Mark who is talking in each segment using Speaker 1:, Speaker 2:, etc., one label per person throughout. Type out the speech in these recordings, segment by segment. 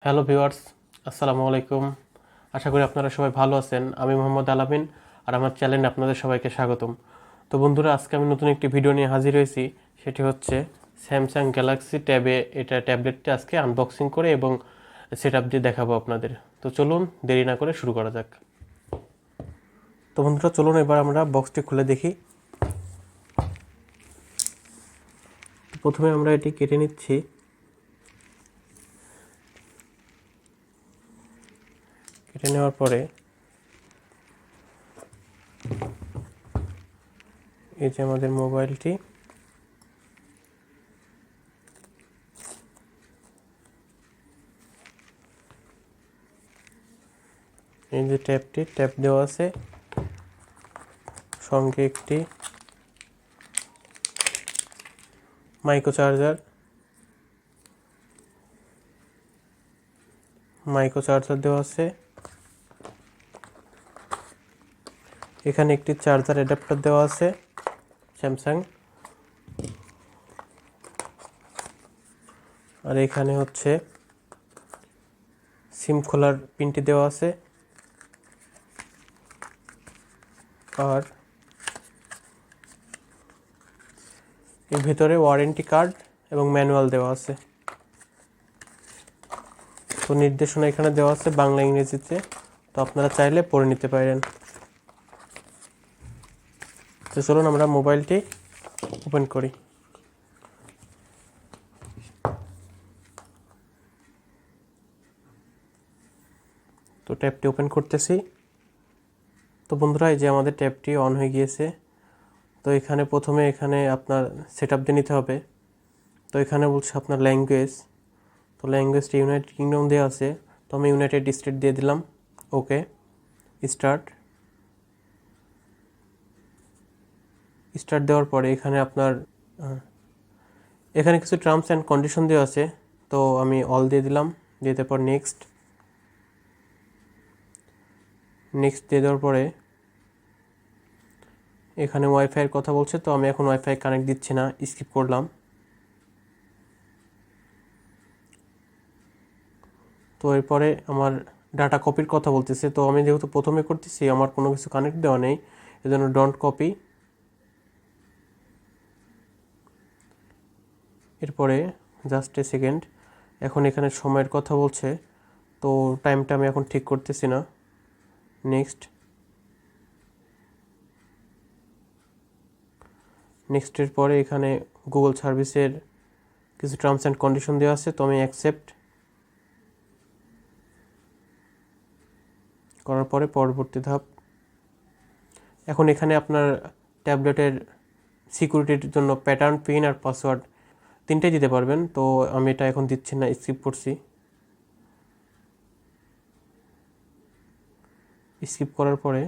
Speaker 1: Hello viewers, আসসালামু আলাইকুম। আশা করি আপনারা সবাই ভালো আছেন। আমি মোহাম্মদ আলামিন, আর আমার চ্যানেলে আপনাদের সবাইকে স্বাগতম। তো বন্ধুরা, আজকে আমি নতুন একটি ভিডিও নিয়ে হাজির হয়েছি। সেটি হচ্ছে স্যামসাং গ্যালাক্সি ট্যাবে ট্যাবলেটটি আজকে আনবক্সিং করে এবং সেট আপ দিয়ে দেখাবো আপনাদের। তো চলুন দেরি না করে শুরু করা যাক। তো বন্ধুরা, চলুন এবার আমরা বক্সটি খুলে দেখি। প্রথমে আমরা এটি কেটে নিচ্ছি। কেটে নেওয়ার পরে এই যে আমাদের মোবাইলটি, এই যে ট্যাপ দেওয়া আছে, সঙ্গে একটি মাইক্রো চার্জার দেওয়া আছে। এখানে একটি চার্জার অ্যাডাপ্টার দেওয়া আছে স্যামসাং, আর এখানে হচ্ছে সিম খোলার পিনটি দেওয়া আছে, আর এর ভিতরে ওয়ারেন্টি কার্ড এবং ম্যানুয়াল দেওয়া আছে। তো নির্দেশনা এখানে দেওয়া আছে বাংলা ইংরেজিতে, তো আপনারা চাইলে পড়ে নিতে পারেন। তো চলুন আমরা মোবাইলটি ওপেন করি। তো ট্যাবটি ওপেন করতেছি। তো বন্ধুরা, এই যে আমাদের ট্যাবটি অন হয়ে গিয়েছে। তো এখানে প্রথমে আপনার সেট আপ দিয়ে নিতে হবে। তো এখানে বলছে আপনার ল্যাঙ্গুয়েজ। তো ল্যাঙ্গুয়েজটি ইউনাইটেড কিংডম দেওয়া আছে, তো আমি ইউনাইটেড স্টেট দিয়ে দিলাম। ওকে, স্টার্ট দেওয়ার পরে এখানে কিছু টার্মস অ্যান্ড কন্ডিশন দেওয়া আছে, তো আমি অল দিয়ে দিলাম। দিয়ে দেওয়ার পর নেক্সট দিয়ে দেওয়ার পরে এখানে ওয়াইফাইয়ের কথা বলছে, তো আমি এখন ওয়াইফাই কানেক্ট দিচ্ছি না, স্কিপ করলাম। তো এরপরে আমার ডাটা কপির কথা বলতেছে, তো আমি যেহেতু প্রথমে করতেছি, আমার কোনো কিছু কানেক্ট দেওয়া নেই, এজন্য ডোন্ট কপি। এরপরে জাস্ট এ সেকেন্ড, এখন এখানে সময়ের কথা বলছে, তো টাইমটা আমি এখন ঠিক করতেছি না। নেক্সটের পরে এখানে গুগল সার্ভিসের কিছু টার্মস অ্যান্ড কন্ডিশন দেওয়া আছে, তো আমি অ্যাকসেপ্ট করার পরে পরবর্তী ধাপ। এখন এখানে আপনার ট্যাবলেটের সিকিউরিটির জন্য প্যাটার্ন, পিন আর পাসওয়ার্ড তিনটাই দিতে পারবেন, তো আমি এটা এখন দিচ্ছি না, স্কিপ করছি। স্কিপ করার পরে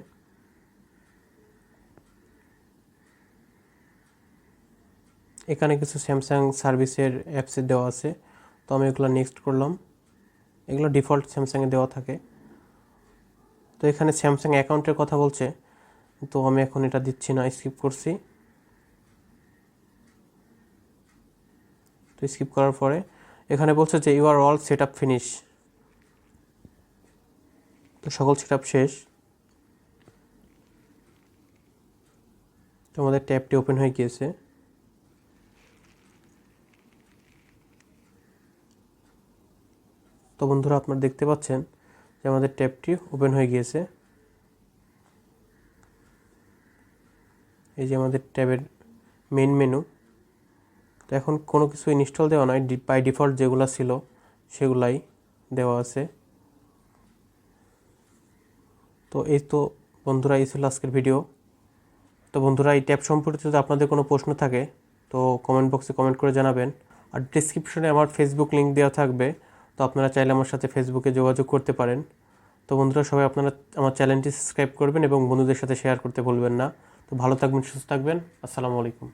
Speaker 1: এখানে কিছু স্যামসাং সার্ভিসের অ্যাপসে দেওয়া আছে, তো আমি এগুলো নেক্সট করলাম। এগুলো ডিফল্ট স্যামসাংয়ে দেওয়া থাকে। তো এখানে স্যামসাং অ্যাকাউন্টের কথা বলছে, তো আমি এখন এটা দিচ্ছি না, স্কিপ করছি। তো স্কিপ করার পরে এখানে বলছে যে you are all set up finish. তো সকল সেট আপ শেষ। তো আমাদের ট্যাবটি ওপেন হয়ে গিয়েছে। তো বন্ধুরা, আপনারা দেখতে পাচ্ছেন যে আমাদের ট্যাবটি ওপেন হয়ে গিয়েছে। এই যে আমাদের ট্যাবের মেন মেনু। তো এখন কোনো কিছু ইনস্টল দেওয়া নয়, বাই ডিফল্ট যেগুলো ছিল সেগুলাই দেওয়া আছে। তো বন্ধুরা, এই ছিল আজকের ভিডিও। তো বন্ধুরা, এই ট্যাব সম্পর্কিত যদি আপনাদের কোনো প্রশ্ন থাকে, তো কমেন্ট বক্সে কমেন্ট করে জানাবেন। আর ডিসক্রিপশনে আমার ফেসবুক লিঙ্ক দেওয়া থাকবে, তো আপনারা চাইলে আমার সাথে ফেসবুকে যোগাযোগ করতে পারেন। তো বন্ধুরা, সবাই আপনারা আমার চ্যানেলটি সাবস্ক্রাইব করবেন এবং বন্ধুদের সাথে শেয়ার করতে ভুলবেন না। তো ভালো থাকবেন, সুস্থ থাকবেন। আসসালামু আলাইকুম।